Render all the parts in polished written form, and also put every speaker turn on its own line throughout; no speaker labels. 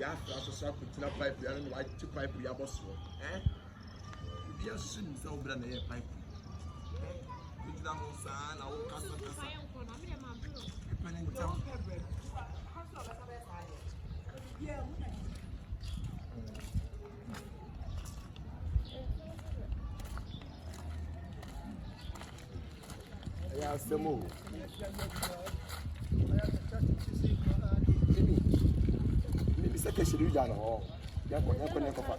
ya after so put pipe ya no white pipe ya boss bi asu ni say obra na ye pipe you na mo sa na o kasa ya semo Bibi seke shiri ja na ho ya ko ne ko fa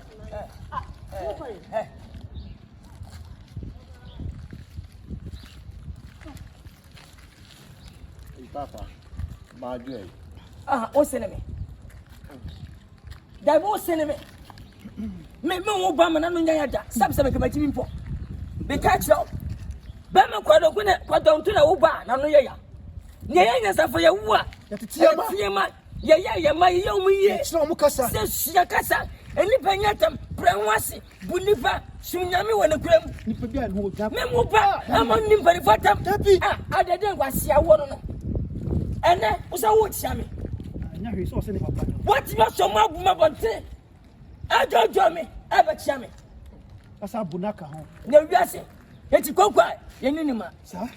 Papa ma dwe
o seneme da bo seneme me wo ba mana no nya ya da sabse me kamachi mi mpo be ka chiro ba me kwado ku ne kwado ntu na wo ba na no ya ya ne ya nya sa fa ya wu a
ya titia
ma ya ma ye mu ye
chiro mu kasa
se sia kasa eni panyatam prenwasi bunipa sunyame wona kuram
nipa bia no ja
me mu ba amon ni pari fatam adede ngwasia wo no ene usa wo tia me
anya hwe so se ne papa
what you so ma bu ma bonte ajojo me aba tia me
asa bunaka ho
na wiase eti kokwa yenini ma
sa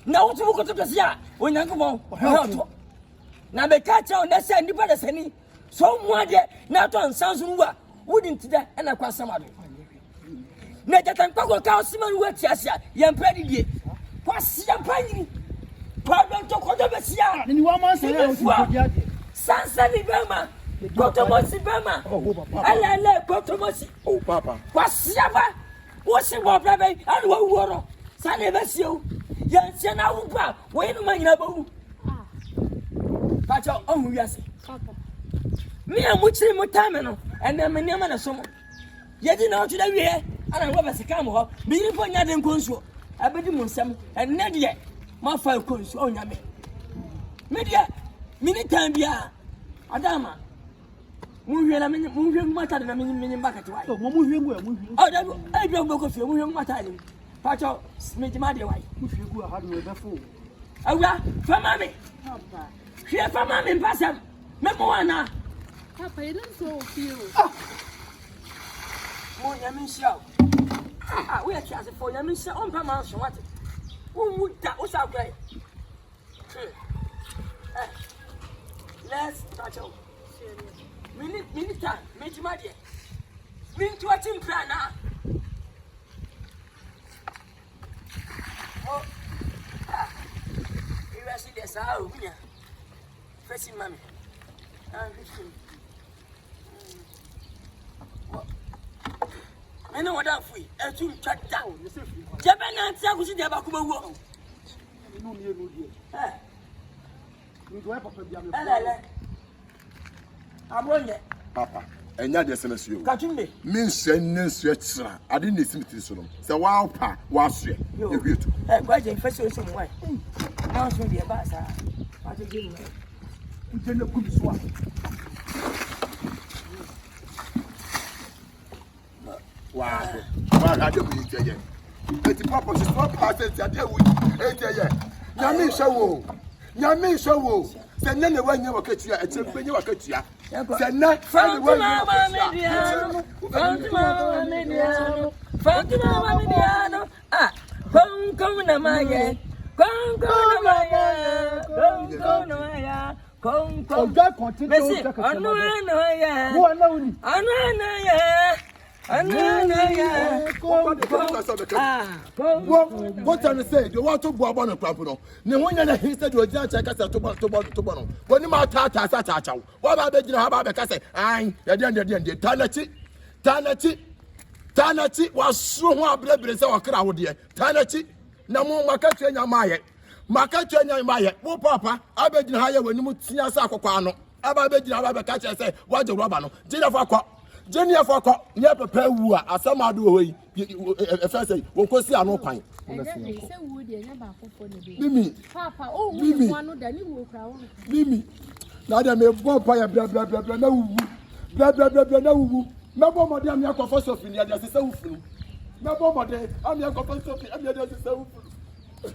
na wutu ko to sia onyankopon ho na be ka cha ona se nipa da sani so mu ade na to nsanso nuwa wudin tida ena kwa samado na jatan kwako ka osiman wati asia yempedi die kwa sia panyi kwa don to ko do be sia
ni wa man se ya o ti di ade
sansa ni bema kotomosi bema ala kotomosi
oh papa
kwa sia ba wo se wo bra be ani wo woro sa na be sia o yanse na wo ba wo inu manyina ba wu pacho on wiase papa me amuchiri mutame no ene me nema na somo yedi na otu da wie ana wo ba sika mo ho me yiri po nya de nkonsuo abedi mu nsam ene de ma fa nkonsuo onyame me de minitan bia adama mu hwe na mu hwe mata de na me mbakati wa
to mo mu hwe ngu mu hwe
o da go e bi ngoko fie mu hwe mata de pacho me di ma de wa
mu hwe ngu ha do be fo
awura fama me papa hwe fama me mpasam me mo wana
Papa, you don't so feel.
Oh, Yamisha. We are trying for Yamisha on Paman. What? Who would that was our great? Let's touch up. Minute time, Major Madia. Mean to a team plan now. Oh, you are seeing this out. Facing Mammy. I know what I'm free. I soon shut down. Japan and Sakusi Jabakuba war.
No, you do have
I'm on it.
Papa, and not just as you.
Catching me.
Means sending sweats. I didn't see it so long. So, wow, pa, was you? You're
quite a fashion some way. Now, should be a bazaar. What a game.
You didn't good swap. Wow, I don't believe it. It's papa, she's not passing. I tell you, Yami show. Yami show. Send none of when you were catching a chip when you were catching. Send not from Mediano. Ah, come na Maya. Come Maya. Come, continue. What I say, you want to go about a problem. No one he said you were just like us to Bono. When you might tata, what about the Cassette? I, Tanati was so blood or crowd here. Tanati, no more Macatria Maya. Macatria Maya, oh papa, I bet you hire when you see us. I bet you have a catch and say, what the Robano, Jenny Foko, near prepare woo, as some are do away. If I say, we'll go see no pine. Mimi,
Papa, oh, we want to do
Mimi, now they may go by a blah blah blah blah no blah blah blah blah no. No more than your first of India, just so full. No more than I'm your first of India, just so full.